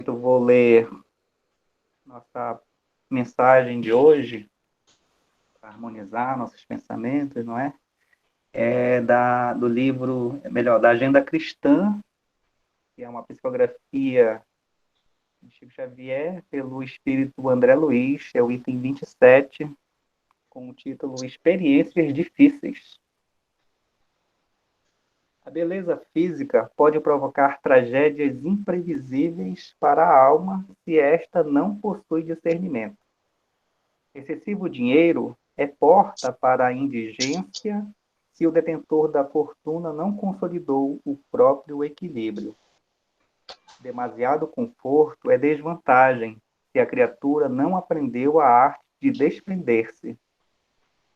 Eu vou ler nossa mensagem de hoje, para harmonizar nossos pensamentos, não é? Do livro, da Agenda Cristã, que é uma psicografia de Chico Xavier, pelo espírito André Luiz, é o item 27, com o título Experiências Difíceis. A beleza física pode provocar tragédias imprevisíveis para a alma se esta não possui discernimento. Excessivo dinheiro é porta para a indigência se o detentor da fortuna não consolidou o próprio equilíbrio. Demasiado conforto é desvantagem se a criatura não aprendeu a arte de desprender-se.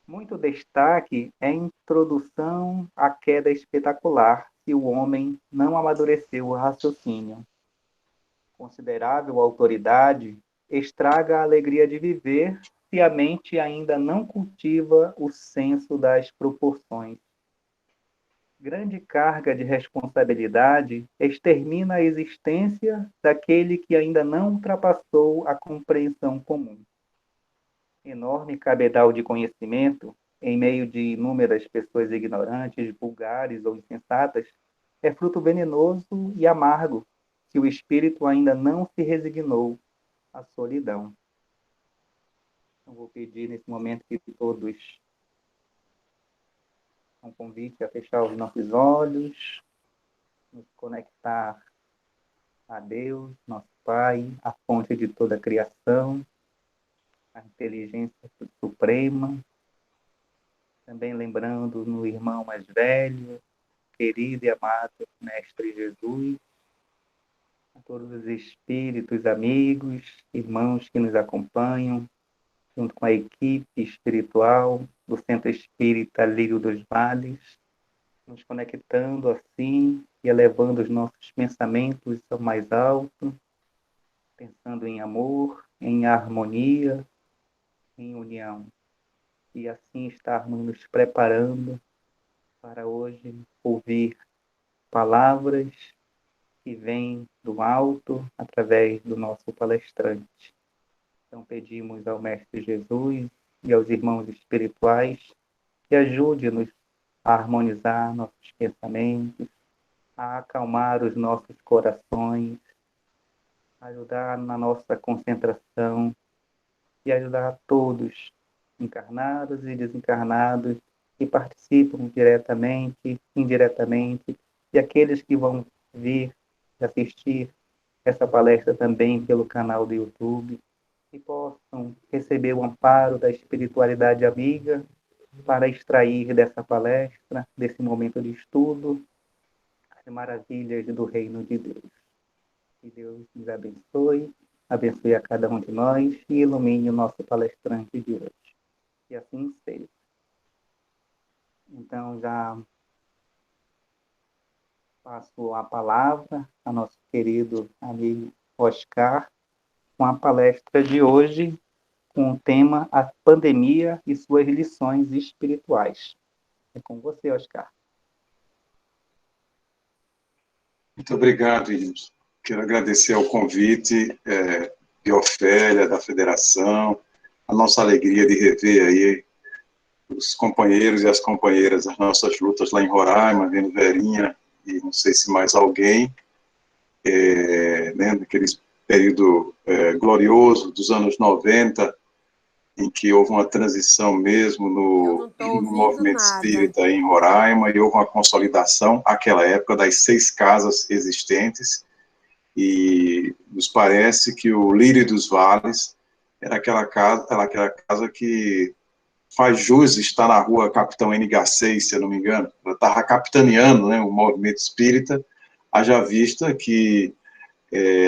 Muito destaque é introdução à queda espetacular se o homem não amadureceu o raciocínio. Considerável autoridade estraga a alegria de viver se a mente ainda não cultiva o senso das proporções. Grande carga de responsabilidade extermina a existência daquele que ainda não ultrapassou a compreensão comum. Enorme cabedal de conhecimento, em meio de inúmeras pessoas ignorantes, vulgares ou insensatas, é fruto venenoso e amargo, se o espírito ainda não se resignou à solidão. Eu vou pedir nesse momento que todos um convite a fechar os nossos olhos, nos conectar a Deus, nosso Pai, a fonte de toda a criação, a inteligência suprema, também lembrando no irmão mais velho, querido e amado Mestre Jesus, a todos os espíritos, amigos, irmãos que nos acompanham, junto com a equipe espiritual do Centro Espírita Lírio dos Vales, nos conectando assim e elevando os nossos pensamentos ao mais alto, pensando em amor, em harmonia, em união. E assim estarmos nos preparando para hoje ouvir palavras que vêm do alto através do nosso palestrante. Então pedimos ao Mestre Jesus e aos irmãos espirituais que ajude-nos a harmonizar nossos pensamentos, a acalmar os nossos corações, a ajudar na nossa concentração e ajudar a todos, encarnados e desencarnados, que participam diretamente, indiretamente, e aqueles que vão vir assistir essa palestra também pelo canal do YouTube, que possam receber o amparo da espiritualidade amiga para extrair dessa palestra, desse momento de estudo, as maravilhas do reino de Deus. Que Deus nos abençoe, abençoe a cada um de nós e ilumine o nosso palestrante de hoje. Que assim seja. Então, já passo a palavra ao nosso querido amigo Oscar, com a palestra de hoje, com o tema A Pandemia e Suas Lições Espirituais. É com você, Oscar. Muito obrigado, Ilson. Quero agradecer ao convite de Ofélia, da Federação, a nossa alegria de rever aí os companheiros e as companheiras das nossas lutas lá em Roraima, vendo Verinha e não sei se mais alguém, né, naquele período glorioso dos anos 90, em que houve uma transição mesmo no movimento espírita em Roraima, e houve uma consolidação, naquela época, das 6 casas existentes, e nos parece que o Lírio dos Vales era aquela casa que faz jus estar na rua Capitão NH6, se eu não me engano. Ela estava capitaneando, né, o movimento espírita, haja vista que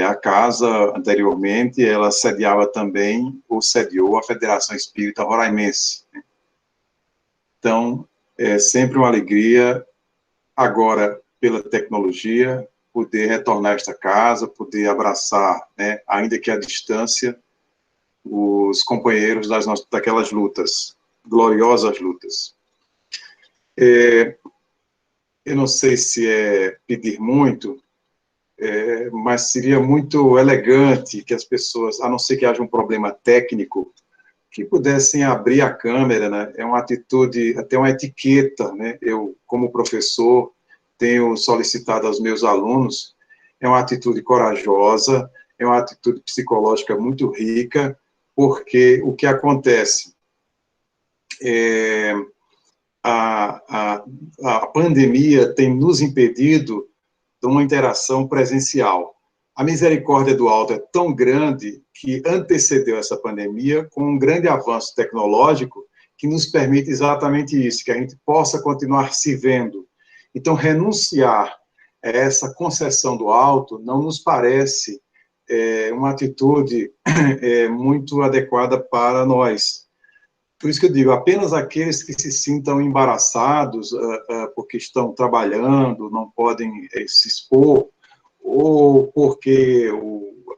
a casa, anteriormente, ela sediava também, ou sediou, a Federação Espírita Roraimense. Então, é sempre uma alegria, agora, pela tecnologia, poder retornar a esta casa, poder abraçar, né, ainda que à distância, os companheiros daquelas lutas, gloriosas lutas. Eu não sei se é pedir muito, mas seria muito elegante que as pessoas, a não ser que haja um problema técnico, que pudessem abrir a câmera, né? É uma atitude, até uma etiqueta, né? Eu, como professor, tenho solicitado aos meus alunos, é uma atitude corajosa, é uma atitude psicológica muito rica, porque o que acontece a pandemia tem nos impedido de uma interação presencial. A misericórdia do alto é tão grande que antecedeu essa pandemia com um grande avanço tecnológico que nos permite exatamente isso, que a gente possa continuar se vendo. Então, renunciar a essa concessão do alto não nos parece uma atitude muito adequada para nós. Por isso que eu digo, apenas aqueles que se sintam embaraçados porque estão trabalhando, não podem se expor, ou porque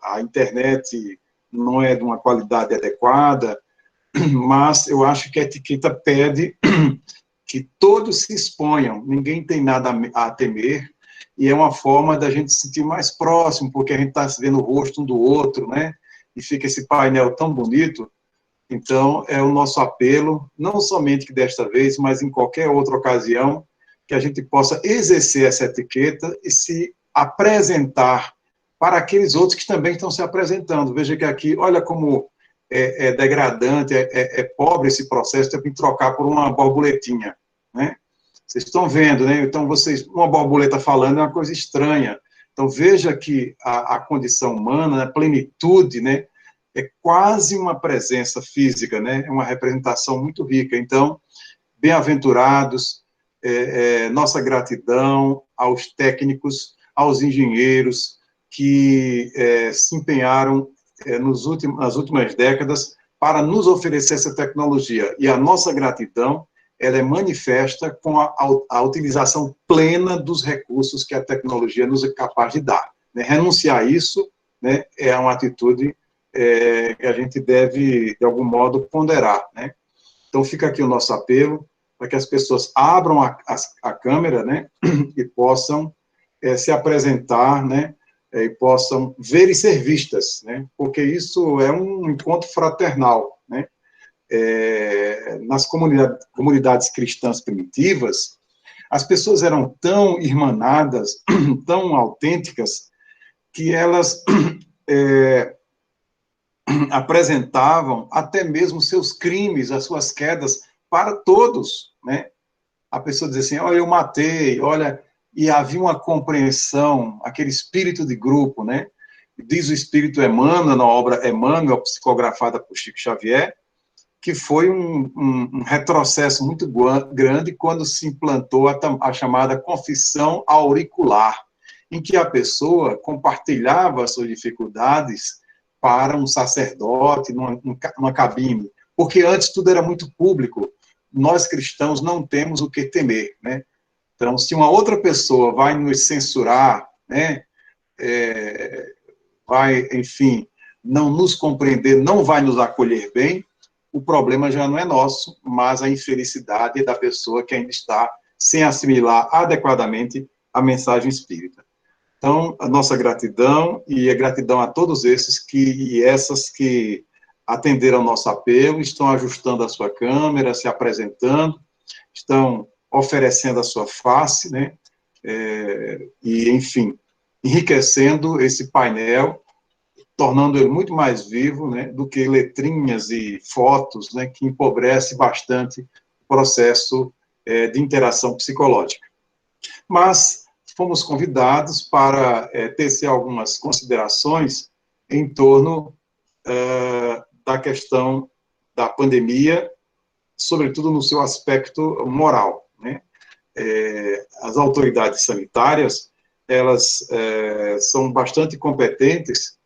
a internet não é de uma qualidade adequada, mas eu acho que a etiqueta pede que todos se exponham, ninguém tem nada a temer, e é uma forma da gente se sentir mais próximo, porque a gente está vendo o rosto um do outro, né? E fica esse painel tão bonito. Então, é o nosso apelo, não somente que desta vez, mas em qualquer outra ocasião, que a gente possa exercer essa etiqueta e se apresentar para aqueles outros que também estão se apresentando. Veja que aqui, olha como é degradante, é pobre esse processo, tem que trocar por uma borboletinha, né? Vocês estão vendo, né? Então, uma borboleta falando é uma coisa estranha. Então, veja que a condição humana, a plenitude, né? É quase uma presença física, né? É uma representação muito rica. Então, bem-aventurados, nossa gratidão aos técnicos, aos engenheiros que se empenharam nas últimas décadas para nos oferecer essa tecnologia. E a nossa gratidão, ela é manifesta com a utilização plena dos recursos que a tecnologia nos é capaz de dar. Né? Renunciar a isso, né, é uma atitude que a gente deve, de algum modo, ponderar, né? Então, fica aqui o nosso apelo para que as pessoas abram a câmera, né, e possam se apresentar, né, e possam ver e ser vistas, né, porque isso é um encontro fraternal, né? Nas comunidades cristãs primitivas, as pessoas eram tão irmanadas, tão autênticas, que elas apresentavam até mesmo seus crimes, as suas quedas, para todos, né? A pessoa dizia assim, olha, eu matei, olha, e havia uma compreensão, aquele espírito de grupo, né? Diz o espírito Emmanuel, na obra Emmanuel, psicografada por Chico Xavier, que foi um retrocesso muito grande quando se implantou a chamada confissão auricular, em que a pessoa compartilhava as suas dificuldades para um sacerdote, numa cabine, porque antes tudo era muito público. Nós cristãos não temos o que temer, né? Então, se uma outra pessoa vai nos censurar, né, vai, enfim, não nos compreender, não vai nos acolher bem, o problema já não é nosso, mas a infelicidade da pessoa que ainda está sem assimilar adequadamente a mensagem espírita. Então, a nossa gratidão e a gratidão a todos esses e essas que atenderam ao nosso apelo, estão ajustando a sua câmera, se apresentando, estão oferecendo a sua face, né? E, enfim, enriquecendo esse painel, tornando ele muito mais vivo, né, do que letrinhas e fotos, né, que empobrece bastante o processo de interação psicológica. Mas fomos convidados para tecer algumas considerações em torno da questão da pandemia, sobretudo no seu aspecto moral, né? As autoridades sanitárias, elas são bastante competentes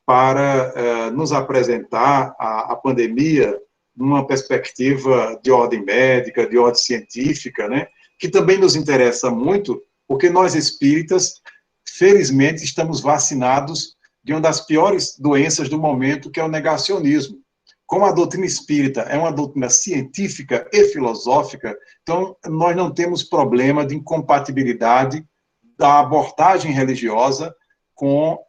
para nos apresentar a pandemia numa perspectiva de ordem médica, de ordem científica, né? Que também nos interessa muito, porque nós espíritas, felizmente, estamos vacinados de uma das piores doenças do momento, que é o negacionismo. Como a doutrina espírita é uma doutrina científica e filosófica, então nós não temos problema de incompatibilidade da abordagem religiosa com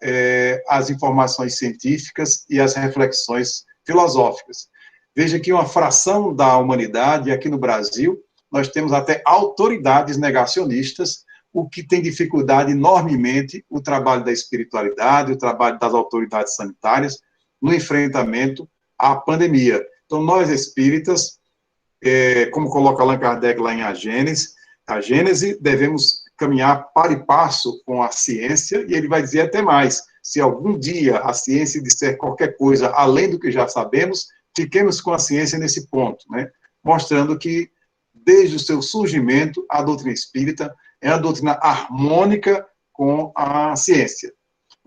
as informações científicas e as reflexões filosóficas. Veja que uma fração da humanidade, aqui no Brasil, nós temos até autoridades negacionistas, o que tem dificuldade enormemente o trabalho da espiritualidade, o trabalho das autoridades sanitárias no enfrentamento à pandemia. Então, nós espíritas, como coloca Allan Kardec lá em A Gênese, devemos caminhar par e passo com a ciência, e ele vai dizer até mais, se algum dia a ciência disser qualquer coisa além do que já sabemos, fiquemos com a ciência nesse ponto, né? Mostrando que, desde o seu surgimento, a doutrina espírita é a doutrina harmônica com a ciência.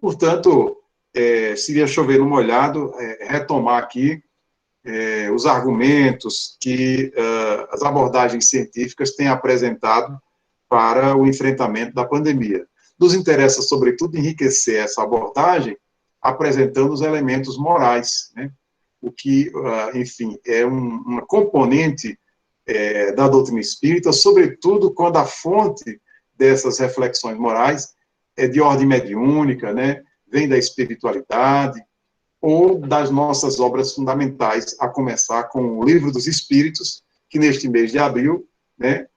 Portanto, seria chover no molhado, retomar aqui os argumentos que as abordagens científicas têm apresentado para o enfrentamento da pandemia. Nos interessa, sobretudo, enriquecer essa abordagem apresentando os elementos morais, né? O que, enfim, é uma componente da doutrina espírita, sobretudo quando a fonte dessas reflexões morais é de ordem mediúnica, né? Vem da espiritualidade, ou das nossas obras fundamentais, a começar com o Livro dos Espíritos, que neste mês de abril, né,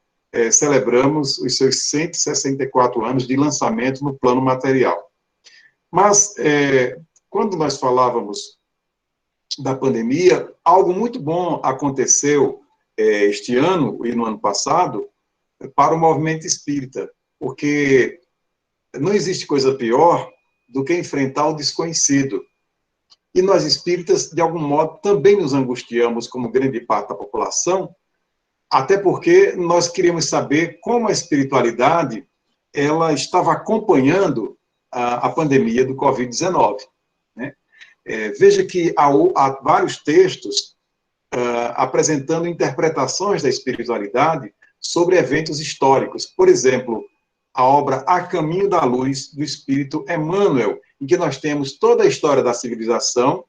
celebramos os seus 164 anos de lançamento no plano material. Mas, quando nós falávamos da pandemia, algo muito bom aconteceu este ano e no ano passado para o movimento espírita, porque não existe coisa pior do que enfrentar o desconhecido. E nós espíritas, de algum modo, também nos angustiamos, como grande parte da população, até porque nós queríamos saber como a espiritualidade ela estava acompanhando a pandemia do Covid-19. Né? Veja que há vários textos apresentando interpretações da espiritualidade sobre eventos históricos. Por exemplo, a obra A Caminho da Luz, do Espírito Emmanuel, em que nós temos toda a história da civilização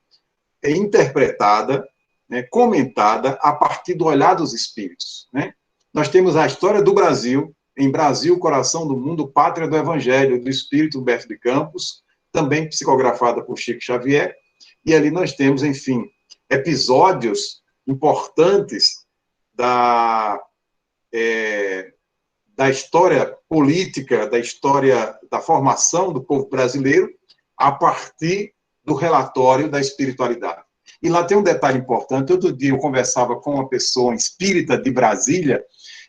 interpretada, né, comentada a partir do olhar dos espíritos. Né? Nós temos a história do Brasil, em Brasil, Coração do Mundo, Pátria do Evangelho, do Espírito Humberto de Campos, também psicografada por Chico Xavier, e ali nós temos, enfim, episódios importantes da história política, da história da formação do povo brasileiro, a partir do relatório da espiritualidade. E lá tem um detalhe importante. Outro dia eu conversava com uma pessoa espírita de Brasília,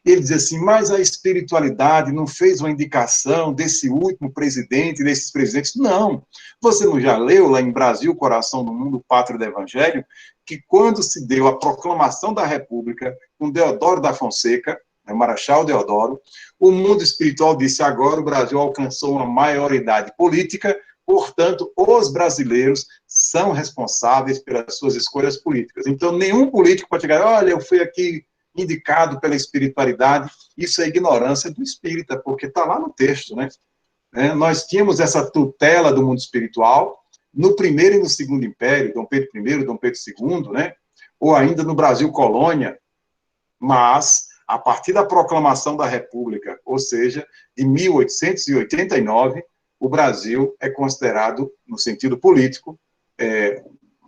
e ele dizia assim, mas a espiritualidade não fez uma indicação desse último presidente, desses presidentes? Não. Você não já leu lá em Brasil, Coração do Mundo, Pátria do Evangelho, que quando se deu a proclamação da República, com Deodoro da Fonseca, o Marechal Deodoro, o mundo espiritual disse, agora o Brasil alcançou uma maioridade política, portanto, os brasileiros são responsáveis pelas suas escolhas políticas. Então, nenhum político pode chegar, olha, eu fui aqui indicado pela espiritualidade, isso é ignorância do espírita, porque está lá no texto, né? Nós tínhamos essa tutela do mundo espiritual no primeiro e no segundo império, Dom Pedro I, Dom Pedro II, né? Ou ainda no Brasil colônia, mas a partir da proclamação da República, ou seja, de 1889, o Brasil é considerado, no sentido político,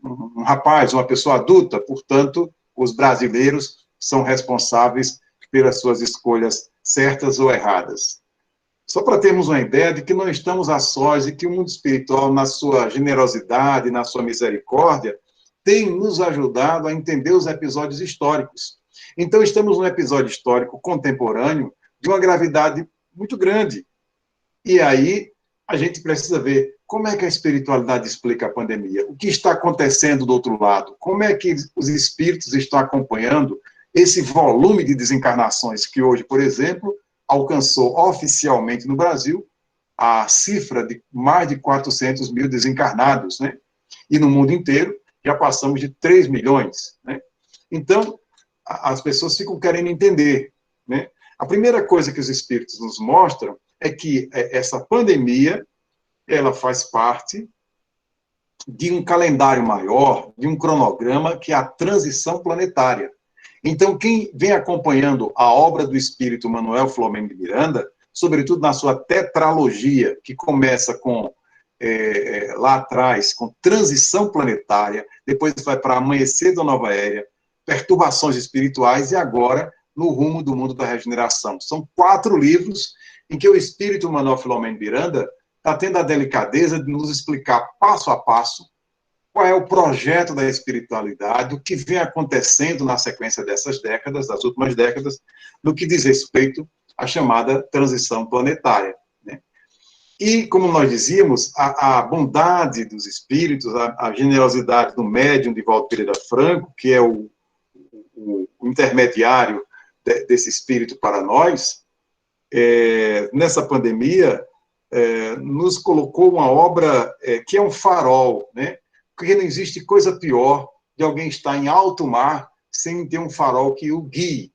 um rapaz, uma pessoa adulta, portanto, os brasileiros são responsáveis pelas suas escolhas certas ou erradas. Só para termos uma ideia de que não estamos a sós e que o mundo espiritual, na sua generosidade, na sua misericórdia, tem nos ajudado a entender os episódios históricos. Então, estamos num episódio histórico contemporâneo de uma gravidade muito grande. E aí, a gente precisa ver como é que a espiritualidade explica a pandemia, o que está acontecendo do outro lado, como é que os espíritos estão acompanhando esse volume de desencarnações que hoje, por exemplo, alcançou oficialmente no Brasil a cifra de mais de 400 mil desencarnados, né? E no mundo inteiro já passamos de 3 milhões, né? Então, as pessoas ficam querendo entender, né? A primeira coisa que os espíritos nos mostram é que essa pandemia, ela faz parte de um calendário maior, de um cronograma que é a transição planetária. Então, quem vem acompanhando a obra do espírito Manuel Flamengo de Miranda, sobretudo na sua tetralogia, que começa com lá atrás, com transição planetária, depois vai para Amanhecer da Nova Era, Perturbações Espirituais e agora No Rumo do Mundo da Regeneração. São 4 livros em que o espírito Manuel Filomeno Miranda está tendo a delicadeza de nos explicar passo a passo qual é o projeto da espiritualidade, o que vem acontecendo na sequência dessas décadas, das últimas décadas, no que diz respeito à chamada transição planetária. Né? E, como nós dizíamos, a bondade dos espíritos, a generosidade do médium de Divaldo Pereira Franco, que é o intermediário desse espírito para nós, nessa pandemia, nos colocou uma obra que é um farol, né? Porque não existe coisa pior de alguém estar em alto mar sem ter um farol que o guie.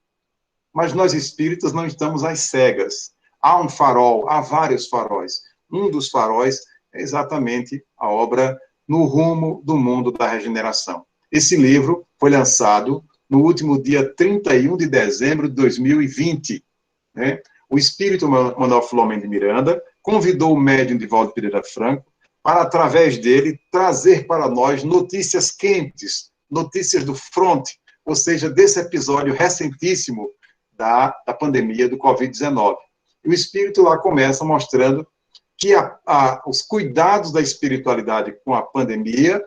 Mas nós espíritas não estamos às cegas. Há um farol, há vários faróis. Um dos faróis é exatamente a obra No Rumo do Mundo da Regeneração. Esse livro foi lançado no último dia 31 de dezembro de 2020. Né? O espírito Manuel Filomeno de Miranda convidou o médium Divaldo Pereira Franco para, através dele, trazer para nós notícias quentes, notícias do front, ou seja, desse episódio recentíssimo da pandemia do Covid-19. E o espírito lá começa mostrando que os cuidados da espiritualidade com a pandemia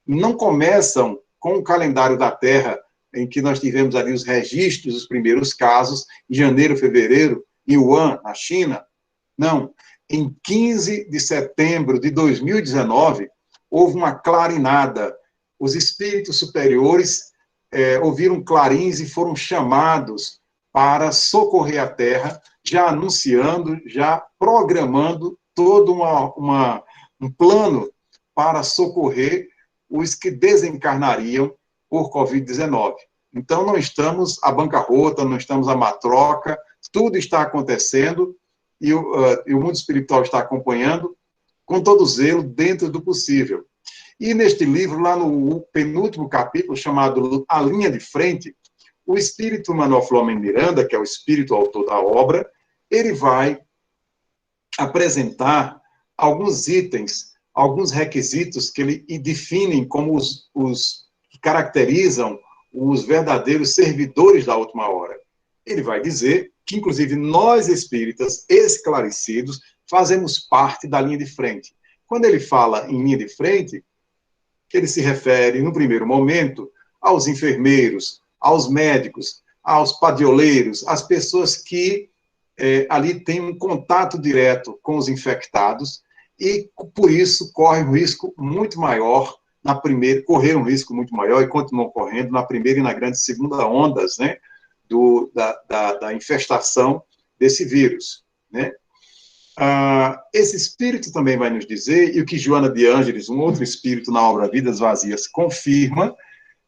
não começam com o calendário da Terra, em que nós tivemos ali os registros dos primeiros casos, em janeiro, fevereiro, em Wuhan, na China. Não. Em 15 de setembro de 2019, houve uma clarinada. Os espíritos superiores ouviram clarins e foram chamados para socorrer a Terra, já anunciando, já programando todo um plano para socorrer os que desencarnariam por Covid-19. Então, não estamos à bancarrota, não estamos à matroca, tudo está acontecendo e o mundo espiritual está acompanhando com todo zelo dentro do possível. E neste livro, lá no penúltimo capítulo, chamado A Linha de Frente, o espírito Manuel Filomeno Miranda, que é o espírito autor da obra, ele vai apresentar alguns itens, alguns requisitos que ele definem como os que caracterizam os verdadeiros servidores da última hora. Ele vai dizer que, inclusive, nós espíritas esclarecidos fazemos parte da linha de frente. Quando ele fala em linha de frente, ele se refere, no primeiro momento, aos enfermeiros, aos médicos, aos padioleiros, às pessoas que ali têm um contato direto com os infectados e, por isso, correram um risco muito maior e continuam correndo na primeira e na grande segunda ondas, né, da infestação desse vírus, né? Esse espírito também vai nos dizer, e o que Joana de Ângeles, um outro espírito na obra Vidas Vazias, confirma,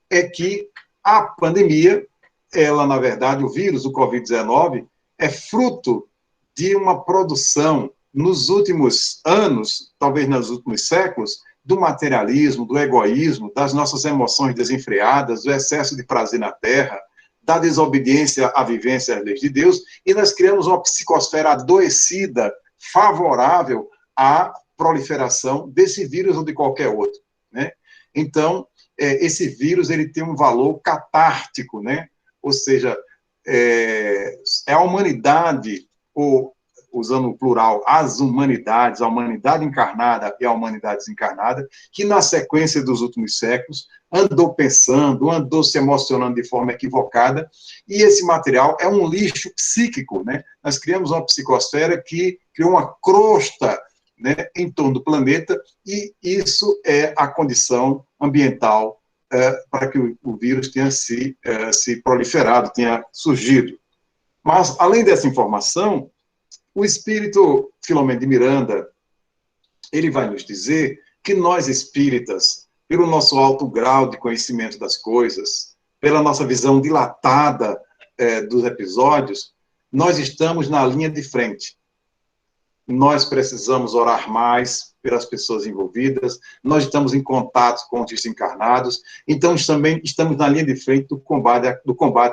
é que a pandemia, ela, na verdade, o vírus, o Covid-19, é fruto de uma produção, nos últimos anos, talvez nos últimos séculos, do materialismo, do egoísmo, das nossas emoções desenfreadas, do excesso de prazer na Terra, da desobediência à vivência às leis de Deus, e nós criamos uma psicosfera adoecida, favorável à proliferação desse vírus ou de qualquer outro, né? Então, esse vírus ele tem um valor catártico, né? Ou seja, é a humanidade, ou, usando o plural, as humanidades, a humanidade encarnada e a humanidade desencarnada, que na sequência dos últimos séculos andou pensando, andou se emocionando de forma equivocada, e esse material é um lixo psíquico, né? Nós criamos uma psicosfera que criou uma crosta, né, em torno do planeta, e isso é a condição ambiental para que o vírus tenha se proliferado, tenha surgido. Mas, além dessa informação, o espírito Filomeno de Miranda, ele vai nos dizer que nós espíritas, pelo nosso alto grau de conhecimento das coisas, pela nossa visão dilatada dos episódios, nós estamos na linha de frente. Nós precisamos orar mais pelas pessoas envolvidas, nós estamos em contato com os desencarnados, então também estamos na linha de frente do combate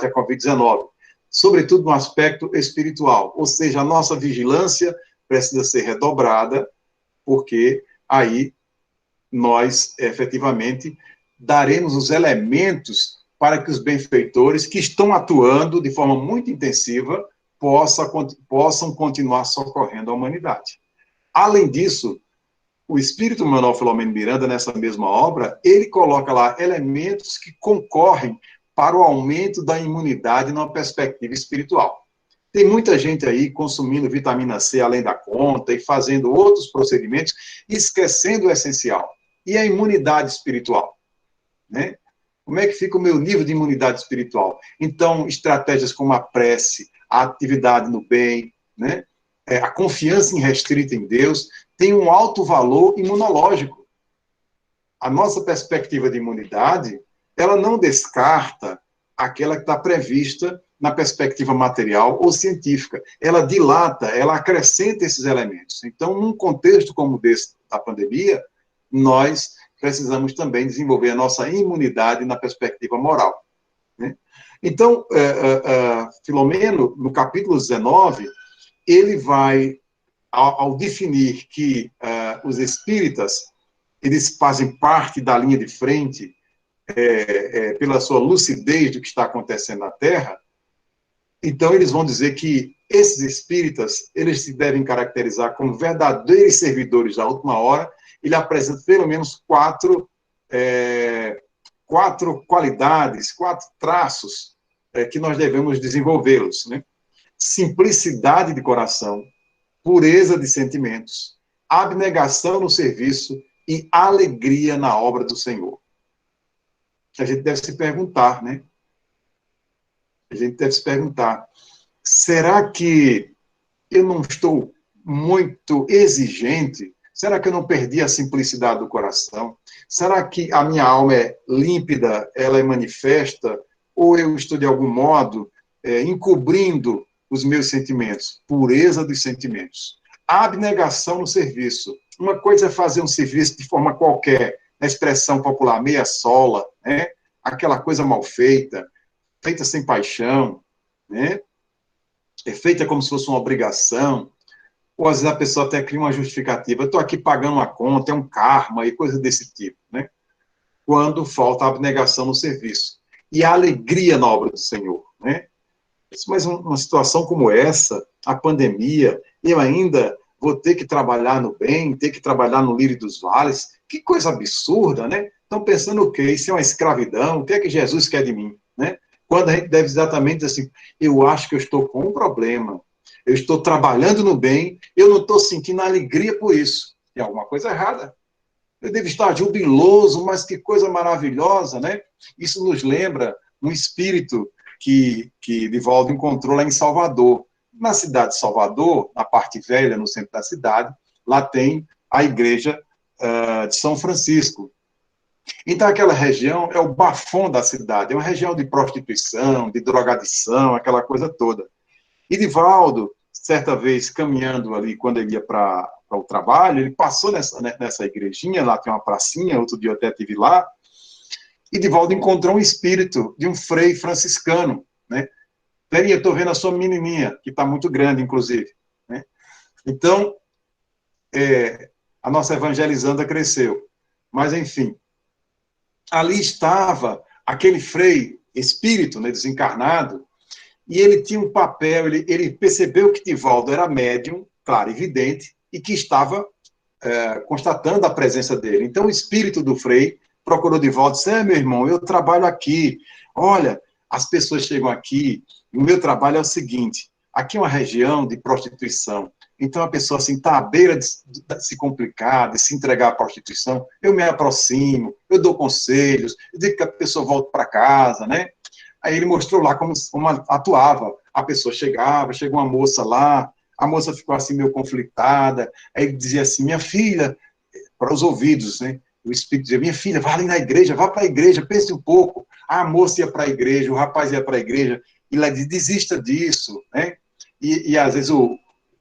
à Covid-19, sobretudo no aspecto espiritual, ou seja, a nossa vigilância precisa ser redobrada, porque aí nós, efetivamente, daremos os elementos para que os benfeitores que estão atuando de forma muito intensiva possam continuar socorrendo a humanidade. Além disso, o Espírito Manuel Filomeno Miranda, nessa mesma obra, ele coloca lá elementos que concorrem para o aumento da imunidade numa perspectiva espiritual. Tem muita gente aí consumindo vitamina C além da conta e fazendo outros procedimentos, esquecendo o essencial. E a imunidade espiritual, né? Como é que fica o meu nível de imunidade espiritual? Então, estratégias como a prece, a atividade no bem, né? A confiança irrestrita em Deus, tem um alto valor imunológico. A nossa perspectiva de imunidade, ela não descarta aquela que está prevista na perspectiva material ou científica. Ela dilata, ela acrescenta esses elementos. Então, num contexto como desse da pandemia, nós precisamos também desenvolver a nossa imunidade na perspectiva moral, né? Então, Filomeno, no capítulo 19, ele vai, ao definir que os espíritas, eles fazem parte da linha de frente pela sua lucidez do que está acontecendo na Terra, então eles vão dizer que esses espíritas, eles se devem caracterizar como verdadeiros servidores da última hora. Ele apresenta pelo menos quatro qualidades, 4 traços que nós devemos desenvolvê-los, né? Simplicidade de coração, pureza de sentimentos, abnegação no serviço e alegria na obra do Senhor. A gente deve se perguntar, né? A gente deve se perguntar, será que eu não estou muito exigente? Será que eu não perdi a simplicidade do coração? Será que a minha alma é límpida, ela é manifesta? Ou eu estou, de algum modo, encobrindo os meus sentimentos? Pureza dos sentimentos. Abnegação no serviço. Uma coisa é fazer um serviço de forma qualquer, na expressão popular, meia sola, né? Aquela coisa mal feita, feita sem paixão, né? É feita como se fosse uma obrigação. Ou às vezes a pessoa até cria uma justificativa. Eu estou aqui pagando uma conta, é um karma e coisa desse tipo, né? Quando falta a abnegação no serviço. E a alegria na obra do Senhor, né? Mas uma situação como essa, a pandemia, eu ainda vou ter que trabalhar no bem, ter que trabalhar no lírio dos vales. Que coisa absurda, né? Estão pensando o quê? Isso é uma escravidão? O que é que Jesus quer de mim, né? Quando a gente deve exatamente dizer assim, eu acho que eu estou com um problema, eu estou trabalhando no bem, eu não estou sentindo alegria por isso. Tem alguma coisa errada. Eu devo estar jubiloso, mas que coisa maravilhosa, né? Isso nos lembra um espírito que Divaldo encontrou lá em Salvador. Na cidade de Salvador, na parte velha, no centro da cidade, lá tem a igreja de São Francisco. Então, aquela região é o bafão da cidade, é uma região de prostituição, de drogadição, aquela coisa toda. E Divaldo, certa vez, caminhando ali, quando ele ia para o trabalho, ele passou nessa igrejinha, lá tem uma pracinha, outro dia eu até estive lá, e Divaldo encontrou um espírito de um frei franciscano, né? Peraí, eu estou vendo a sua menininha, que está muito grande, inclusive, né? Então, a nossa evangelizanda cresceu. Mas, enfim, ali estava aquele frei espírito, né, desencarnado, e ele tinha um papel, ele percebeu que Divaldo era médium, claro, evidente, e que estava constatando a presença dele. Então, o espírito do frei procurou Divaldo e disse, meu irmão, eu trabalho aqui, olha, as pessoas chegam aqui, o meu trabalho é o seguinte, aqui é uma região de prostituição, então a pessoa assim está à beira de se complicar, de se entregar à prostituição, eu me aproximo, eu dou conselhos, eu digo que a pessoa volta para casa, né? Aí ele mostrou lá como atuava. A pessoa chegou uma moça lá, a moça ficou assim meio conflitada, aí ele dizia assim, minha filha, para os ouvidos, né? O Espírito dizia, minha filha, vá ali na igreja, vá para a igreja, pense um pouco. A moça ia para a igreja, o rapaz ia para a igreja, e ela dizia, desista disso, né? E às vezes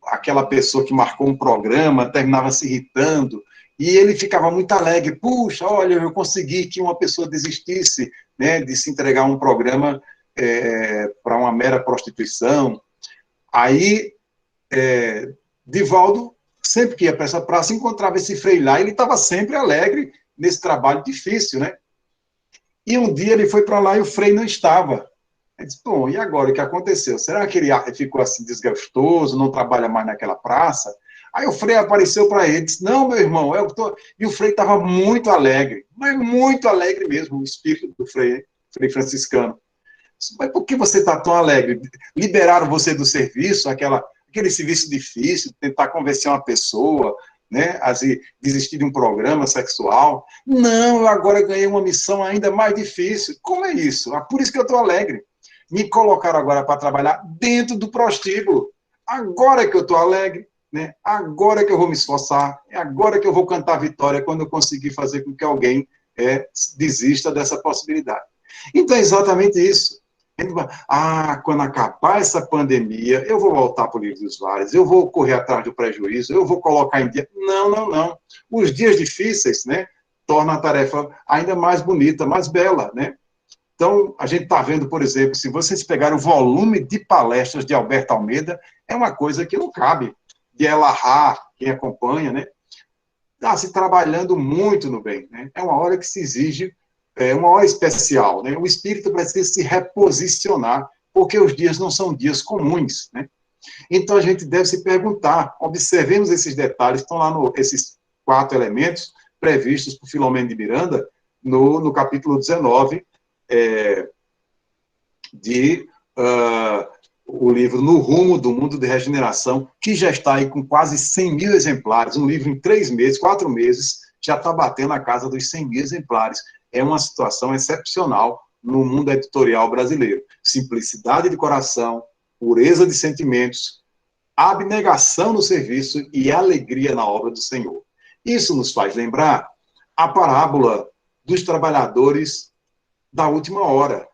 aquela pessoa que marcou um programa terminava se irritando, e ele ficava muito alegre, puxa, olha, eu consegui que uma pessoa desistisse, né, de se entregar a um programa para uma mera prostituição. Aí, Divaldo sempre que ia para essa praça, encontrava esse frei lá, e ele estava sempre alegre nesse trabalho difícil, né? E um dia ele foi para lá e o frei não estava. Ele disse, bom, e agora o que aconteceu? Será que ele ficou assim desgostoso, não trabalha mais naquela praça? Aí o frei apareceu para ele e disse, não, meu irmão, eu tô... E o frei estava muito alegre, mas muito alegre mesmo, o espírito do frei, frei franciscano. Mas por que você está tão alegre? Liberaram você do serviço, aquele serviço difícil, tentar convencer uma pessoa, né, a desistir de um programa sexual. Não, eu agora ganhei uma missão ainda mais difícil. Como é isso? Ah, por isso que eu estou alegre. Me colocaram agora para trabalhar dentro do prostíbulo. Agora é que eu estou alegre, né? Agora é que eu vou me esforçar, é agora que eu vou cantar vitória quando eu conseguir fazer com que alguém desista dessa possibilidade. Então é exatamente isso. Ah, quando acabar essa pandemia, eu vou voltar para o livro dos vales, eu vou correr atrás do prejuízo, eu vou colocar em dia. Não, não, não. Os dias difíceis, né, tornam a tarefa ainda mais bonita, mais bela, né? Então, a gente está vendo, por exemplo, se vocês pegarem o volume de palestras de Alberto Almeida, é uma coisa que não cabe. De Elahá, quem acompanha, né? Está se trabalhando muito no bem, né? É uma hora que se exige uma hora especial, né? O espírito precisa se reposicionar, porque os dias não são dias comuns, né? Então a gente deve se perguntar, observemos esses detalhes, estão lá esses 4 elementos previstos por Filomeno de Miranda, no capítulo 19, o livro No Rumo do Mundo de Regeneração, que já está aí com quase 100 mil exemplares, um livro em 3 meses, 4 meses, já está batendo a casa dos 100 mil exemplares. É uma situação excepcional no mundo editorial brasileiro. Simplicidade de coração, pureza de sentimentos, abnegação no serviço e alegria na obra do Senhor. Isso nos faz lembrar a parábola dos trabalhadores da última hora,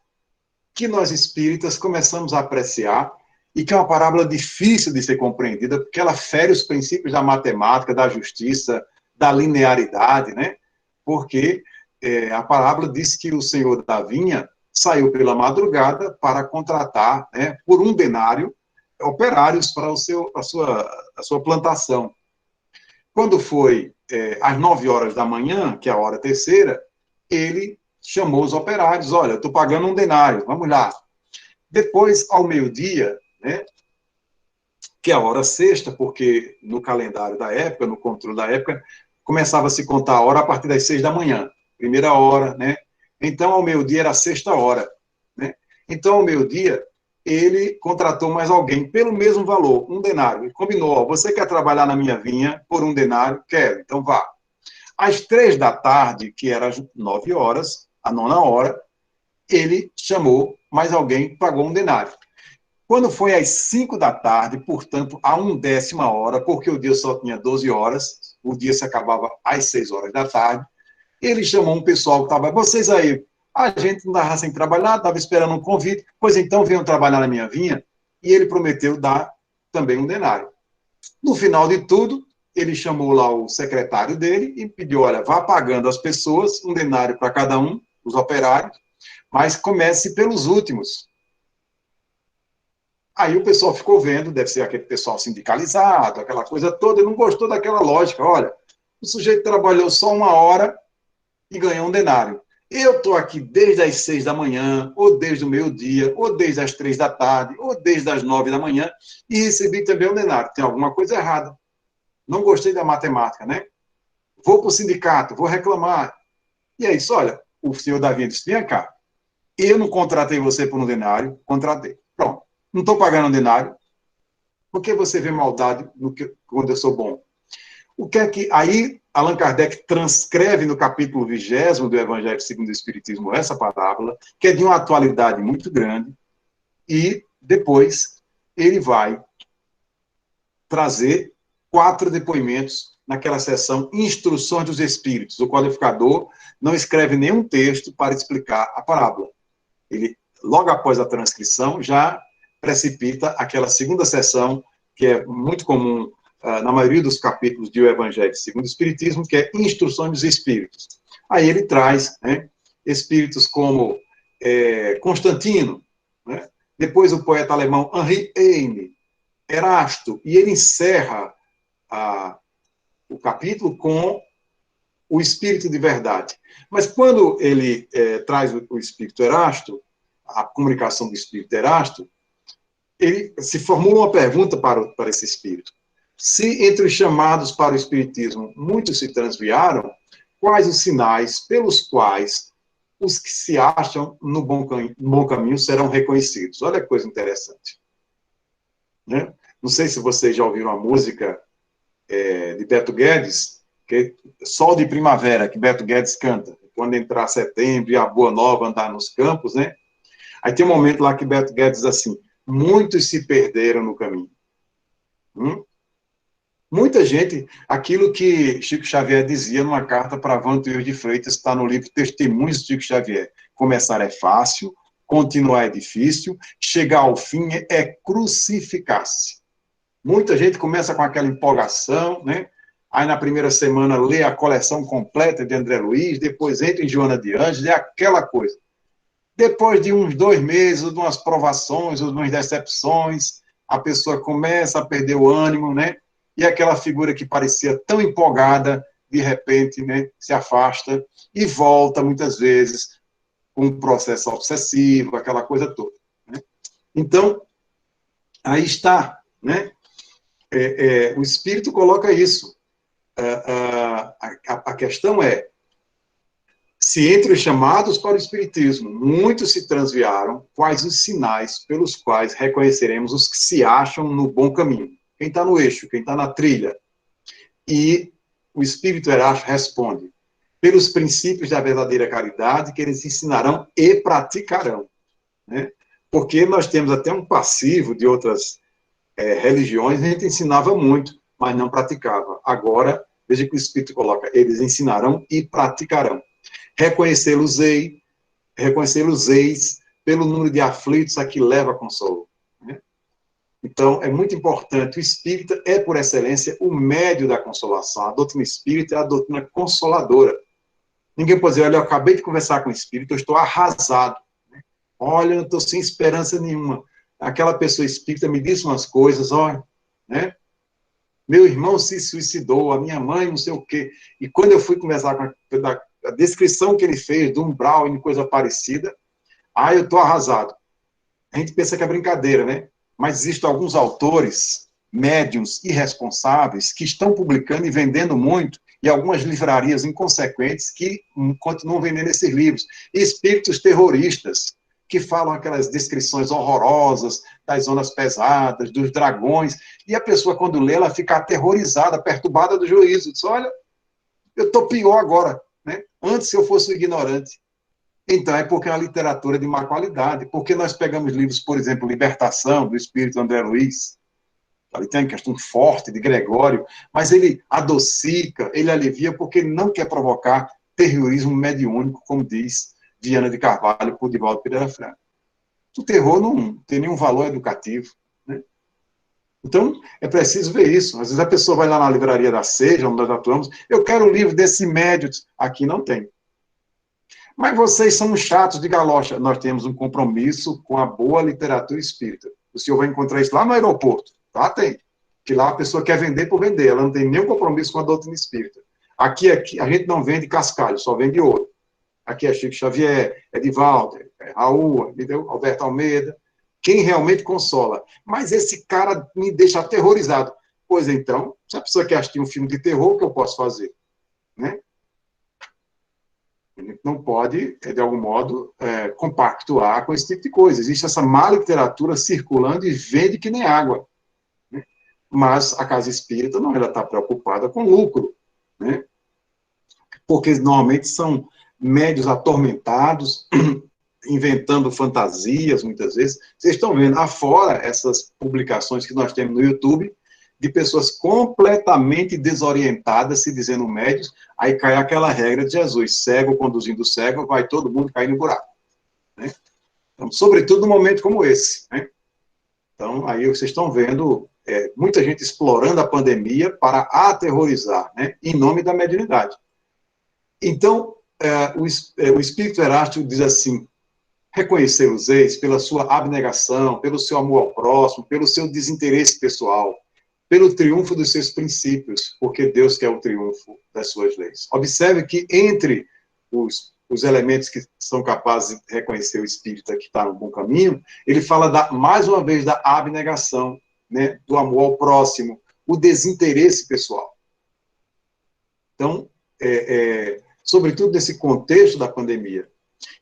que nós espíritas começamos a apreciar e que é uma parábola difícil de ser compreendida, porque ela fere os princípios da matemática, da justiça, da linearidade, né? Porque a parábola diz que o senhor da vinha saiu pela madrugada para contratar, né, por 1 denário, operários para a sua plantação. Quando foi às 9 horas da manhã, que é a hora terceira, ele chamou os operários, olha, eu estou pagando 1 denário, vamos lá. Depois, ao meio-dia, né, que é a hora sexta, porque no calendário da época, no controle da época, começava a se contar a hora a partir das 6 da manhã, primeira hora, né? Então, ao meio-dia era a 6ª hora, né? Então, ao meio-dia, ele contratou mais alguém pelo mesmo valor, 1 denário. Ele combinou, ó, você quer trabalhar na minha vinha por 1 denário? Quero, então vá. Às 3 da tarde, que era às 9 horas, a 9ª hora, ele chamou mais alguém, pagou 1 denário. Quando foi às 5 da tarde, portanto, a 1/10 hora, porque o dia só tinha 12 horas, o dia se acabava às 6 horas da tarde, ele chamou um pessoal que estava, vocês aí, a gente não estava sem trabalhar, estava esperando um convite, pois então venham trabalhar na minha vinha, e ele prometeu dar também 1 denário. No final de tudo, ele chamou lá o secretário dele e pediu, olha, vá pagando as pessoas, 1 denário para cada um, os operários, mas comece pelos últimos. Aí o pessoal ficou vendo, deve ser aquele pessoal sindicalizado, aquela coisa toda, e não gostou daquela lógica. Olha, o sujeito trabalhou só 1 hora e ganhou 1 denário. Eu estou aqui desde as 6 da manhã, ou desde o meio-dia, ou desde as 3 da tarde, ou desde as 9 da manhã, e recebi também 1 denário. Tem alguma coisa errada. Não gostei da matemática, né? Vou para o sindicato, vou reclamar. E é isso, olha, o senhor Davi disse, vem cá, eu não contratei você por 1 denário, contratei. Pronto. Não estou pagando 1 denário. Por que você vê maldade quando eu sou bom? O que é que... Aí, Allan Kardec transcreve no capítulo 20º do Evangelho segundo o Espiritismo essa parábola, que é de uma atualidade muito grande, e depois ele vai trazer 4 depoimentos naquela seção Instruções dos Espíritos. O qualificador não escreve nenhum texto para explicar a parábola. Ele, logo após a transcrição, já precipita aquela segunda sessão, que é muito comum na maioria dos capítulos do Evangelho segundo o Espiritismo, que é Instruções dos Espíritos. Aí ele traz, né, espíritos como Constantino, né, depois o poeta alemão Henri Heine, Erasto, e ele encerra o capítulo com o espírito de verdade. Mas quando ele traz o espírito Erasto, a comunicação do espírito Erasto, ele se formula uma pergunta para esse espírito. Se entre os chamados para o espiritismo muitos se transviaram, quais os sinais pelos quais os que se acham no bom caminho serão reconhecidos? Olha que coisa interessante. Né? Não sei se vocês já ouviram a música de Beto Guedes, que é Sol de Primavera, que Beto Guedes canta. Quando entrar setembro e a boa nova andar nos campos, né? Aí tem um momento lá que Beto Guedes diz assim, muitos se perderam no caminho. Muita gente, aquilo que Chico Xavier dizia numa carta para Vantuir de Freitas, está no livro Testemunhos de Chico Xavier. Começar é fácil, continuar é difícil, chegar ao fim é crucificar-se. Muita gente começa com aquela empolgação, né? Aí na primeira semana lê a coleção completa de André Luiz, depois entra em Joana de Ângeles, é aquela coisa. Depois de uns 2 meses, de umas provações, de umas decepções, a pessoa começa a perder o ânimo, né? E aquela figura que parecia tão empolgada, de repente, né, se afasta e volta, muitas vezes, com um processo obsessivo, aquela coisa toda. Né? Então, aí está, né? O Espírito coloca isso. A questão é, se entre os chamados para o Espiritismo muitos se transviaram, quais os sinais pelos quais reconheceremos os que se acham no bom caminho? Quem está no eixo, quem está na trilha? E o Espírito Erasto responde, pelos princípios da verdadeira caridade que eles ensinarão e praticarão. Né? Porque nós temos até um passivo de outras religiões, a gente ensinava muito, mas não praticava. Agora, veja que o Espírito coloca, eles ensinarão e praticarão. Reconhecê-los-eis pelo número de aflitos a que leva consolo. Né? Então, é muito importante, o espírita é, por excelência, o médio da consolação. A doutrina espírita é a doutrina consoladora. Ninguém pode dizer, olha, eu acabei de conversar com o espírito, eu estou arrasado. Né? Olha, eu estou sem esperança nenhuma. Aquela pessoa espírita me disse umas coisas, olha, né? Meu irmão se suicidou, a minha mãe não sei o quê. E quando eu fui conversar com a descrição que ele fez do umbral e coisa parecida, eu estou arrasado. A gente pensa que é brincadeira, né? Mas existem alguns autores, médiuns irresponsáveis, que estão publicando e vendendo muito, e algumas livrarias inconsequentes que continuam vendendo esses livros. E espíritos terroristas, que falam aquelas descrições horrorosas das zonas pesadas, dos dragões, e a pessoa, quando lê, ela fica aterrorizada, perturbada do juízo. Diz, olha, eu estou pior agora, né? Antes eu fosse um ignorante. Então, é porque é uma literatura de má qualidade. Porque nós pegamos livros, por exemplo, Libertação, do espírito André Luiz, ali tem uma questão forte de Gregório, mas ele adocica, ele alivia, porque ele não quer provocar terrorismo mediúnico, como diz Viana de Carvalho por Divaldo Pereira Franco. O terror não tem nenhum valor educativo. Né? Então, é preciso ver isso. Às vezes a pessoa vai lá na livraria da Seja, onde nós atuamos, eu quero um livro desse médio. Aqui não tem. Mas vocês são chatos de galocha. Nós temos um compromisso com a boa literatura espírita. O senhor vai encontrar isso lá no aeroporto. Lá tem. Que lá a pessoa quer vender por vender. Ela não tem nenhum compromisso com a doutrina espírita. Aqui a gente não vende cascalho, só vende ouro. Aqui é Chico Xavier, é Divaldo, é Raul, entendeu? Alberto Almeida. Quem realmente consola. Mas esse cara me deixa aterrorizado. Pois então, se a pessoa quer assistir um filme de terror, o que eu posso fazer? Né? A gente não pode, de algum modo, compactuar com esse tipo de coisa. Existe essa má literatura circulando e vende que nem água. Né? Mas a casa espírita não, ela está preocupada com lucro. Né? Porque normalmente são médios atormentados, inventando fantasias, muitas vezes. Vocês estão vendo, afora essas publicações que nós temos no YouTube, de pessoas completamente desorientadas, se dizendo médios, aí cai aquela regra de Jesus, cego conduzindo cego, vai todo mundo cair no buraco. Né? Então, sobretudo num momento como esse. Né? Então, aí vocês estão vendo muita gente explorando a pandemia para aterrorizar, né? Em nome da mediunidade. Então, o Espírito Erasto diz assim, reconhecê-los-eis pela sua abnegação, pelo seu amor ao próximo, pelo seu desinteresse pessoal, pelo triunfo dos seus princípios, porque Deus quer o triunfo das suas leis. Observe que entre os elementos que são capazes de reconhecer o espírita que está no bom caminho, ele fala, mais uma vez, da abnegação, né, do amor ao próximo, o desinteresse pessoal. Então, sobretudo nesse contexto da pandemia,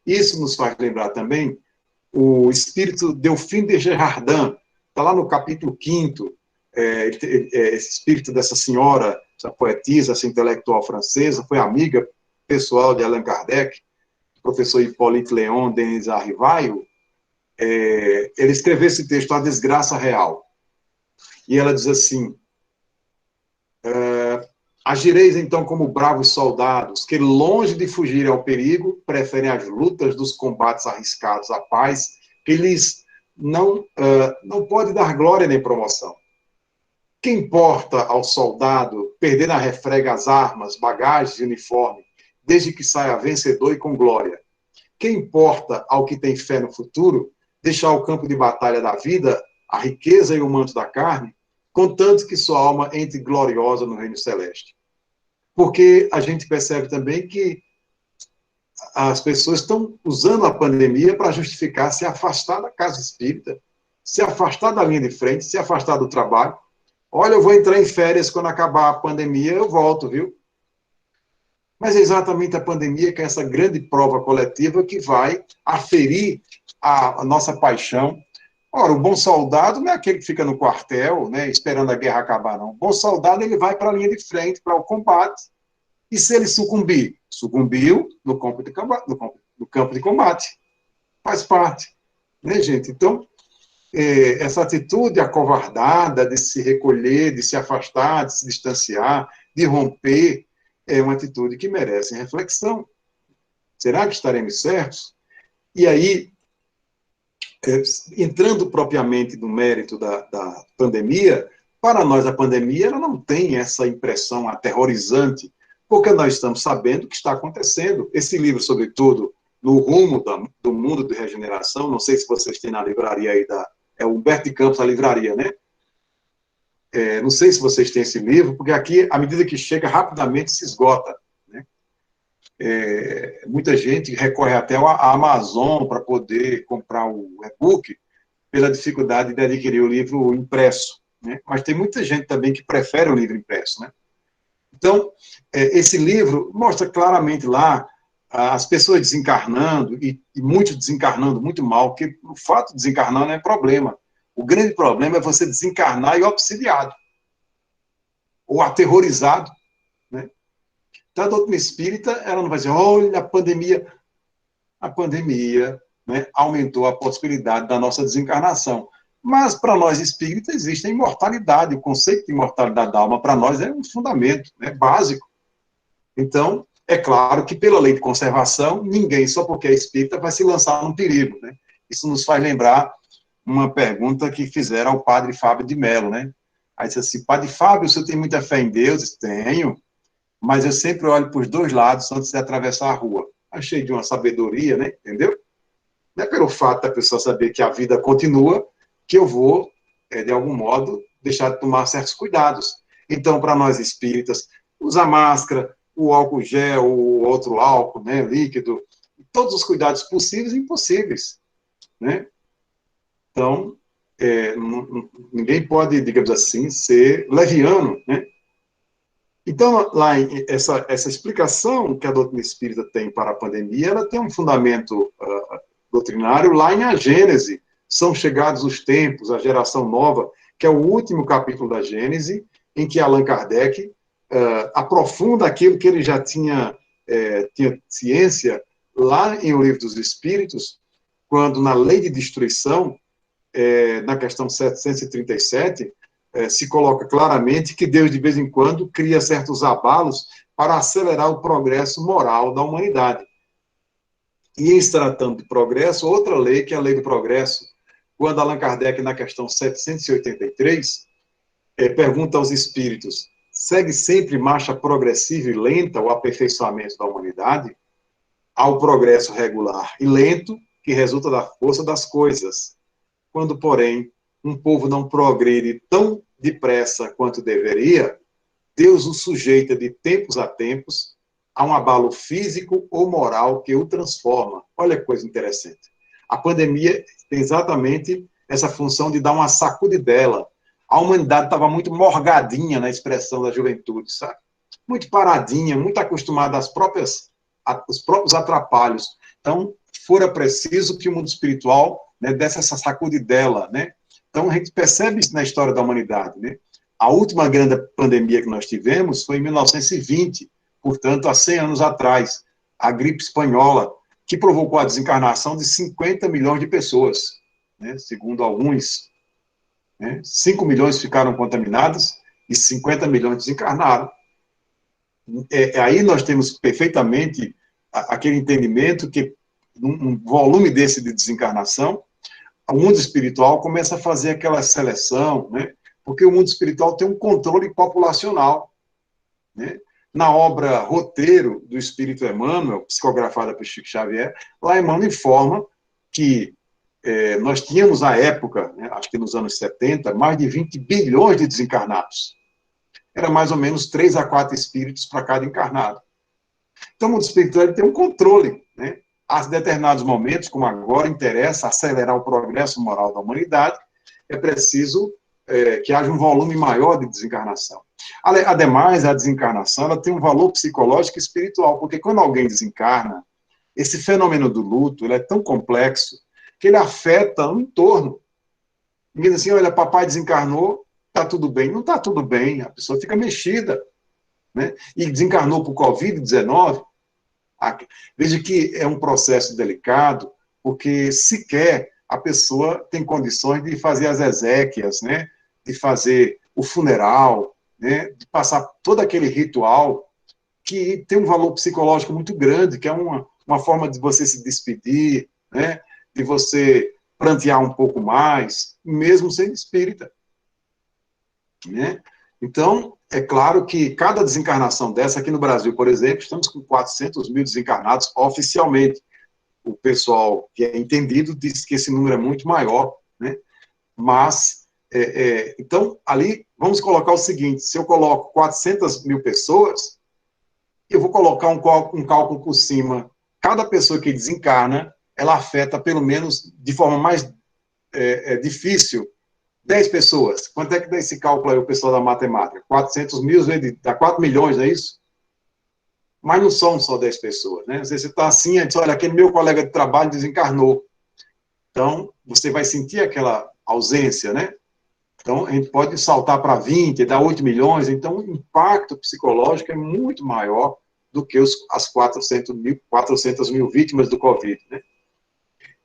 isso nos faz lembrar também o espírito Delphine de Girardin, está lá no capítulo 5º, esse espírito dessa senhora, essa poetisa, essa intelectual francesa, foi amiga pessoal de Allan Kardec, professor Hippolyte Léon Denis Arrivaio, ele escreveu esse texto, A Desgraça Real. E ela diz assim, agireis então como bravos soldados, que longe de fugirem ao perigo, preferem as lutas dos combates arriscados à paz, que lhes não pode dar glória nem promoção. Que importa ao soldado perder na refrega as armas, bagagens e uniforme, desde que saia vencedor e com glória? Que importa ao que tem fé no futuro deixar o campo de batalha da vida, a riqueza e o manto da carne, contanto que sua alma entre gloriosa no reino celeste? Porque a gente percebe também que as pessoas estão usando a pandemia para justificar se afastar da casa espírita, se afastar da linha de frente, se afastar do trabalho. Olha, eu vou entrar em férias quando acabar a pandemia, eu volto, viu? Mas é exatamente a pandemia que é essa grande prova coletiva que vai aferir a nossa paixão. Ora, o bom soldado não é aquele que fica no quartel, né, esperando a guerra acabar, não. O bom soldado, ele vai para a linha de frente, para o combate. E se ele sucumbir? Sucumbiu no campo de combate. Faz parte. Né, gente? Então, essa atitude acovardada de se recolher, de se afastar, de se distanciar, de romper, é uma atitude que merece reflexão. Será que estaremos certos? E aí, entrando propriamente no mérito da pandemia, para nós a pandemia ela não tem essa impressão aterrorizante, porque nós estamos sabendo o que está acontecendo. Esse livro, sobretudo, No Rumo do Mundo de Regeneração, não sei se vocês têm na livraria aí é o Humberto de Campos, a livraria, né? Não sei se vocês têm esse livro, porque aqui, à medida que chega, rapidamente se esgota. Né? Muita gente recorre até à Amazon para poder comprar o e-book, pela dificuldade de adquirir o livro impresso. Né? Mas tem muita gente também que prefere o livro impresso. Né? Então, esse livro mostra claramente lá as pessoas desencarnando, e muitos desencarnando muito mal, porque o fato de desencarnar não é problema. O grande problema é você desencarnar e obsidiado, ou aterrorizado. Né? Então, a doutrina espírita, ela não vai dizer, olha, a pandemia, né, aumentou a possibilidade da nossa desencarnação. Mas, para nós espíritas, existe a imortalidade. O conceito de imortalidade da alma, para nós, é um fundamento, né, básico. Então, é claro que, pela lei de conservação, ninguém, só porque é espírita, vai se lançar num perigo. Né? Isso nos faz lembrar uma pergunta que fizeram ao padre Fábio de Mello, né? Aí disse assim, padre Fábio, você tem muita fé em Deus? Eu disse, tenho, mas eu sempre olho para os dois lados antes de atravessar a rua. Achei de uma sabedoria, né? Entendeu? Não é pelo fato da pessoa saber que a vida continua que eu vou, de algum modo, deixar de tomar certos cuidados. Então, para nós espíritas, usar máscara, o álcool gel, o outro álcool, né, líquido, todos os cuidados possíveis e impossíveis, né? Então, ninguém pode, digamos assim, ser leviano, né? Então, lá, essa explicação que a doutrina espírita tem para a pandemia, ela tem um fundamento doutrinário lá em A Gênese. São chegados os tempos, a geração nova, que é o último capítulo da Gênese, em que Allan Kardec aprofunda aquilo que ele já tinha ciência lá em O Livro dos Espíritos, quando na lei de destruição, na questão 737, se coloca claramente que Deus, de vez em quando, cria certos abalos para acelerar o progresso moral da humanidade. E em se tratando de progresso, outra lei, que é a lei do progresso, quando Allan Kardec, na questão 783, pergunta aos espíritos, segue sempre marcha progressiva e lenta o aperfeiçoamento da humanidade? Ao progresso regular e lento, que resulta da força das coisas. Quando, porém, um povo não progride tão depressa quanto deveria, Deus o sujeita de tempos a tempos a um abalo físico ou moral que o transforma. Olha que coisa interessante. A pandemia tem exatamente essa função de dar uma sacudidela. A humanidade estava muito morgadinha na expressão da juventude, sabe? Muito paradinha, muito acostumada aos próprios atrapalhos. Então, fora preciso que o mundo espiritual, né, desse essa sacudidela, né? Então, a gente percebe isso na história da humanidade, né? A última grande pandemia que nós tivemos foi em 1920, portanto, há 100 anos atrás, a gripe espanhola, que provocou a desencarnação de 50 milhões de pessoas, né? Segundo alguns, né? 5 milhões ficaram contaminadas e 50 milhões desencarnaram. Aí nós temos perfeitamente aquele entendimento que, num volume desse de desencarnação, o mundo espiritual começa a fazer aquela seleção, né? Porque o mundo espiritual tem um controle populacional, né? Na obra Roteiro do Espírito Emmanuel, psicografada por Chico Xavier, lá Emmanuel informa que nós tínhamos, à época, né, acho que nos anos 70, mais de 20 bilhões de desencarnados. Era mais ou menos 3 a 4 espíritos para cada encarnado. Então, o mundo espiritual ele tem um controle, né? A determinados momentos, como agora interessa acelerar o progresso moral da humanidade, é preciso que haja um volume maior de desencarnação. Ademais, a desencarnação ela tem um valor psicológico e espiritual, porque quando alguém desencarna, esse fenômeno do luto ele é tão complexo que ele afeta o entorno. Ninguém diz assim, olha, papai desencarnou, está tudo bem. Não está tudo bem, a pessoa fica mexida, né? E desencarnou por Covid-19, veja que é um processo delicado, porque sequer a pessoa tem condições de fazer as exéquias, né? De fazer o funeral, né? De passar todo aquele ritual que tem um valor psicológico muito grande, que é uma forma de você se despedir, né? De você prantear um pouco mais, mesmo sendo espírita, né? Então, é claro que cada desencarnação dessa, aqui no Brasil, por exemplo, estamos com 400 mil desencarnados oficialmente. O pessoal que é entendido diz que esse número é muito maior, né? Mas, então, ali, vamos colocar o seguinte, se eu coloco 400 mil pessoas, eu vou colocar um cálculo por cima. Cada pessoa que desencarna, ela afeta, pelo menos, de forma mais difícil, 10 pessoas. Quanto é que dá esse cálculo aí, o pessoal da matemática? 400 mil, dá 4 milhões, não é isso? Mas não são só 10 pessoas, né? Às vezes você está assim, e diz, olha, aquele meu colega de trabalho desencarnou. Então, você vai sentir aquela ausência, né? Então, a gente pode saltar para 20, dar 8 milhões. Então, o impacto psicológico é muito maior do que as 400 mil vítimas do Covid, né?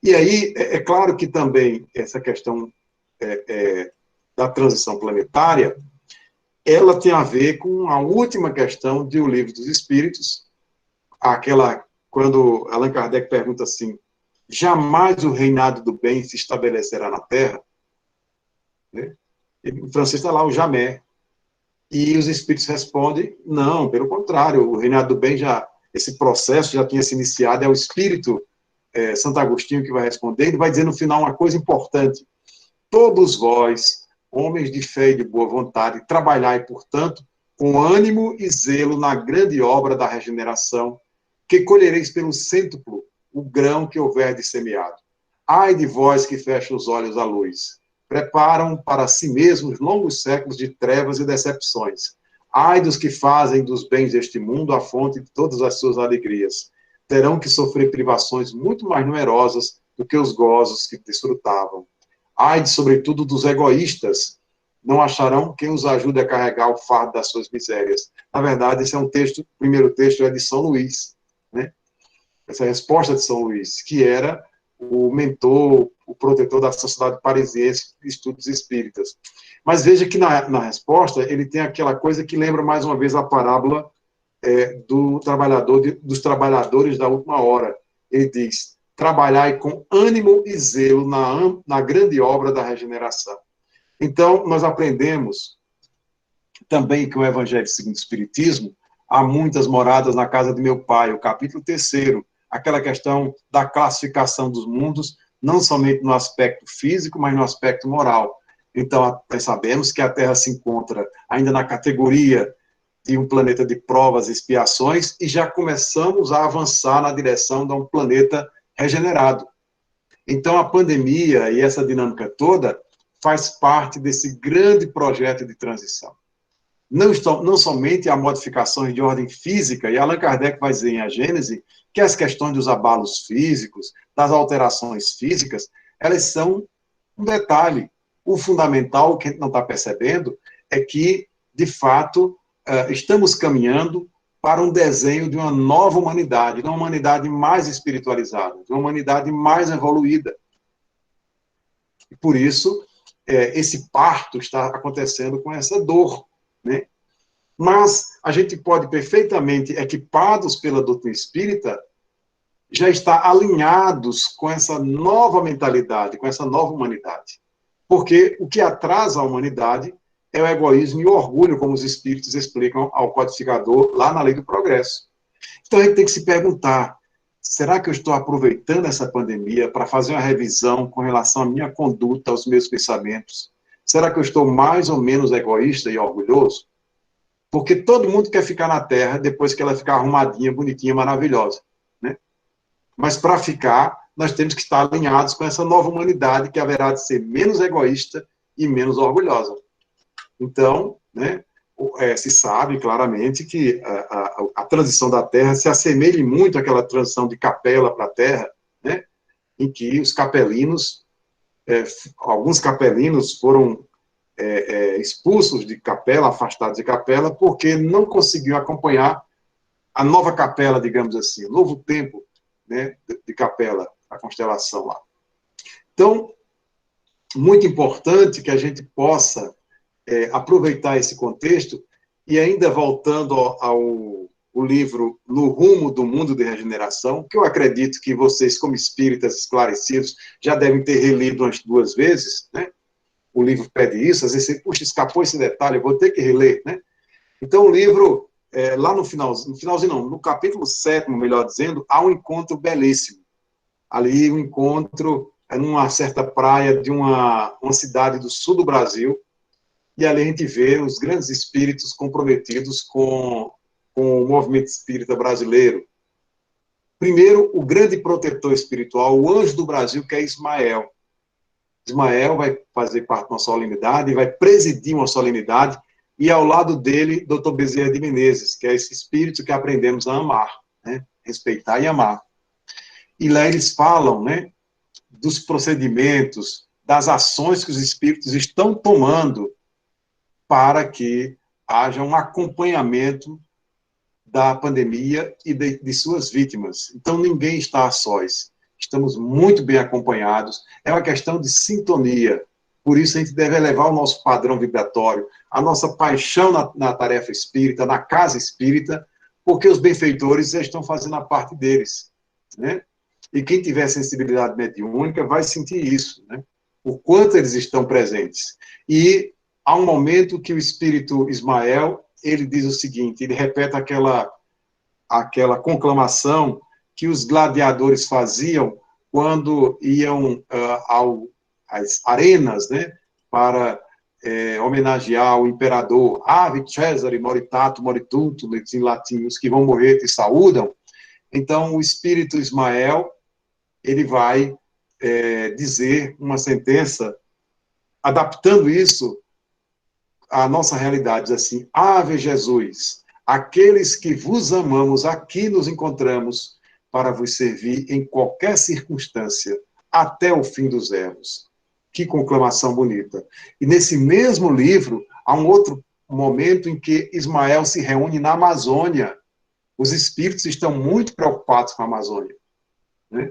E aí, é claro que também essa questão da transição planetária, ela tem a ver com a última questão de O Livro dos Espíritos, aquela, quando Allan Kardec pergunta assim, jamais o reinado do bem se estabelecerá na Terra, né? Em francês está lá o jamais, e os Espíritos respondem, não, pelo contrário, o reinado do bem esse processo já tinha se iniciado, é o Espírito Santo Agostinho que vai responder, ele vai dizer no final uma coisa importante, todos vós, homens de fé e de boa vontade, trabalhai, portanto, com ânimo e zelo na grande obra da regeneração, que colhereis pelo cêntuplo o grão que houver de semeado. Ai de vós que fecham os olhos à luz, preparam para si mesmos longos séculos de trevas e decepções. Ai dos que fazem dos bens deste mundo a fonte de todas as suas alegrias. Terão que sofrer privações muito mais numerosas do que os gozos que desfrutavam. Ai, sobretudo, dos egoístas, não acharão quem os ajude a carregar o fardo das suas misérias. Na verdade, esse é um texto, o primeiro texto é de São Luís, né? Essa é a resposta de São Luís, que era o mentor, o protetor da Sociedade Parisiense de Estudos Espíritas. Mas veja que na resposta ele tem aquela coisa que lembra mais uma vez a parábola dos trabalhadores da última hora. Ele diz, trabalhai com ânimo e zelo na grande obra da regeneração. Então, nós aprendemos também que o Evangelho segundo o Espiritismo, há muitas moradas na casa de meu pai, o capítulo 3º, aquela questão da classificação dos mundos, não somente no aspecto físico, mas no aspecto moral. Então, nós sabemos que a Terra se encontra ainda na categoria de um planeta de provas e expiações, e já começamos a avançar na direção de um planeta regenerado. Então, a pandemia e essa dinâmica toda faz parte desse grande projeto de transição. Não somente há modificações de ordem física, e Allan Kardec vai dizer em A Gênese que as questões dos abalos físicos, das alterações físicas, elas são um detalhe. O fundamental, o que a gente não está percebendo, é que, de fato, estamos caminhando para um desenho de uma nova humanidade, de uma humanidade mais espiritualizada, de uma humanidade mais evoluída. E por isso, esse parto está acontecendo com essa dor, né? Mas a gente pode perfeitamente, equipados pela doutrina espírita, já estar alinhados com essa nova mentalidade, com essa nova humanidade. Porque o que atrasa a humanidade é o egoísmo e o orgulho, como os espíritos explicam ao codificador lá na Lei do Progresso. Então a gente tem que se perguntar, será que eu estou aproveitando essa pandemia para fazer uma revisão com relação à minha conduta, aos meus pensamentos? Será que eu estou mais ou menos egoísta e orgulhoso? Porque todo mundo quer ficar na Terra depois que ela ficar arrumadinha, bonitinha, maravilhosa, né? Mas para ficar, nós temos que estar alinhados com essa nova humanidade que haverá de ser menos egoísta e menos orgulhosa. Então, né, se sabe claramente que a transição da Terra se assemelha muito àquela transição de capela para a Terra, né, em que os capelinos, alguns capelinos foram expulsos de capela, afastados de capela, porque não conseguiam acompanhar a nova capela, digamos assim, o novo tempo, né, de capela, a constelação lá. Então, muito importante que a gente possa aproveitar esse contexto, e ainda voltando ao livro No Rumo do Mundo de Regeneração, que eu acredito que vocês, como espíritas esclarecidos, já devem ter relido umas 2 vezes, né? O livro pede isso, às vezes você, puxa, escapou esse detalhe, eu vou ter que reler, né? Então, o livro, lá no finalzinho não, no capítulo 7º, melhor dizendo, há um encontro belíssimo. Ali, um encontro numa certa praia de uma cidade do sul do Brasil, e ali a gente vê os grandes espíritos comprometidos com o movimento espírita brasileiro. Primeiro, o grande protetor espiritual, o anjo do Brasil, que é Ismael. Ismael vai fazer parte de uma solenidade, vai presidir uma solenidade, e ao lado dele, Dr. Bezerra de Menezes, que é esse espírito que aprendemos a amar, né? Respeitar e amar. E lá eles falam, né, dos procedimentos, das ações que os espíritos estão tomando para que haja um acompanhamento da pandemia e de suas vítimas. Então, ninguém está a sós. Estamos muito bem acompanhados. É uma questão de sintonia. Por isso, a gente deve elevar o nosso padrão vibratório, a nossa paixão na tarefa espírita, na casa espírita, porque os benfeitores já estão fazendo a parte deles, né? E quem tiver sensibilidade mediúnica vai sentir isso, né? O quanto eles estão presentes. E há um momento que o espírito Ismael, ele diz o seguinte, ele repete aquela conclamação que os gladiadores faziam quando iam às arenas, né, para homenagear o imperador. Ave Cesare moritato morituntum, em latim, os que vão morrer te saúdam. Então, o espírito Ismael, ele vai dizer uma sentença, adaptando isso à nossa realidade, assim, Ave Jesus, aqueles que vos amamos, aqui nos encontramos para vos servir em qualquer circunstância, até o fim dos erros. Que conclamação bonita. E nesse mesmo livro, há um outro momento em que Ismael se reúne na Amazônia. Os espíritos estão muito preocupados com a Amazônia, né?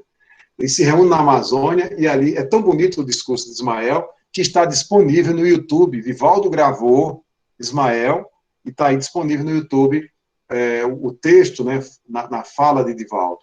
Ele se reúne na Amazônia, e ali é tão bonito o discurso de Ismael, que está disponível no YouTube. Vivaldo gravou Ismael, e está aí disponível no YouTube o texto, né, na fala de Vivaldo.